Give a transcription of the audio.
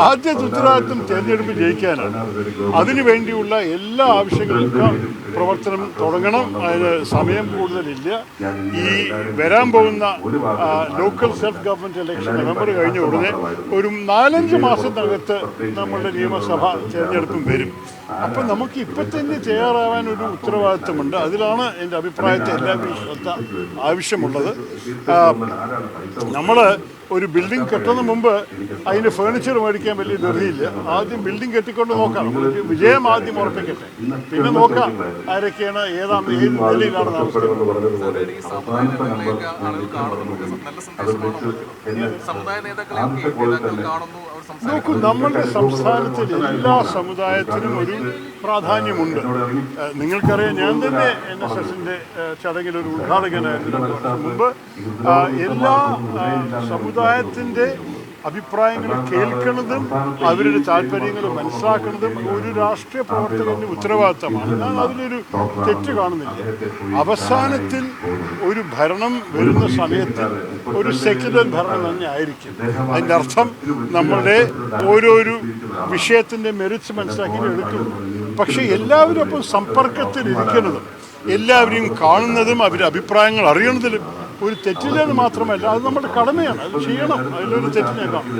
ആദ്യത്തെ ഉത്തരവാദിത്വം തിരഞ്ഞെടുപ്പ് ജയിക്കാനാണ്. അതിനുവേണ്ടിയുള്ള എല്ലാ ആവശ്യങ്ങൾക്കും പ്രവർത്തനം തുടങ്ങണം. അതിന് സമയം കൂടുതലില്ല. ഈ വരാൻ പോകുന്ന local self government election November കഴിഞ്ഞ ഉടനെ ഒരു 4-5 മാസത്തിനകത്ത് നമ്മളുടെ നിയമസഭ തിരഞ്ഞെടുപ്പും വരും. അപ്പം നമുക്ക് ഇപ്പം തന്നെ തയ്യാറാവാൻ ഒരു ഉത്തരവാദിത്വമുണ്ട്. അതിലാണ് എൻ്റെ അഭിപ്രായത്തിൽ എല്ലാവരും ശ്രദ്ധ ആവശ്യമുള്ളത്. നമ്മൾ ഒരു ബിൽഡിംഗ് കെട്ടുന്നതിന് മുമ്പ് അതിന് ഫേർണിച്ചർ മേടിക്കാൻ വലിയ ധൃതിയില്ല. ആദ്യം ബിൽഡിംഗ് കെട്ടിക്കൊണ്ട് നോക്കാം. വിജയം ആദ്യം ഉറപ്പിക്കട്ടെ, പിന്നെ നോക്കാം ആരൊക്കെയാണ് ഏത് നിലയിലാണ് താമസിക്കുന്നത്. നോക്കൂ, നമ്മുടെ സംസ്ഥാനത്തിൽ എല്ലാ സമുദായത്തിനും ഒരു പ്രാധാന്യമുണ്ട്. നിങ്ങൾക്കറിയാം, ഞാൻ തന്നെ NSSൻ്റെ ചടങ്ങിലൊരു ഉദ്ഘാടകനായിരുന്നു 2 വർഷം മുമ്പ്. എല്ലാ സമുദായത്തിൻ്റെ അഭിപ്രായങ്ങൾ കേൾക്കുന്നതും അവരുടെ താല്പര്യങ്ങൾ മനസ്സിലാക്കുന്നതും ഒരു രാഷ്ട്രീയ പ്രവർത്തകൻ്റെ ഉത്തരവാദിത്തമാണ്. ഞാൻ അതിലൊരു തെറ്റ് കാണുന്നില്ല. അവസാനത്തിൽ ഒരു ഭരണം വരുന്ന സമയത്ത് ഒരു സെക്യുലർ ഭരണം തന്നെ ആയിരിക്കും. അതിൻ്റെ അർത്ഥം നമ്മളുടെ ഓരോരു വിഷയത്തിൻ്റെ മെറിറ്റ്സ് മനസ്സിലാക്കി എടുക്കും. പക്ഷേ എല്ലാവരും അപ്പോൾ സമ്പർക്കത്തിലിരിക്കുന്നതും എല്ലാവരെയും കാണുന്നതും അവരുടെ അഭിപ്രായങ്ങൾ അറിയുന്നതിലും ഒരു തെറ്റില്ലെന്ന് മാത്രമല്ല, അത് നമ്മുടെ കടമയാണ്. അത് ചെയ്യണം. അതിലൊരു തെറ്റിനെ കാണും.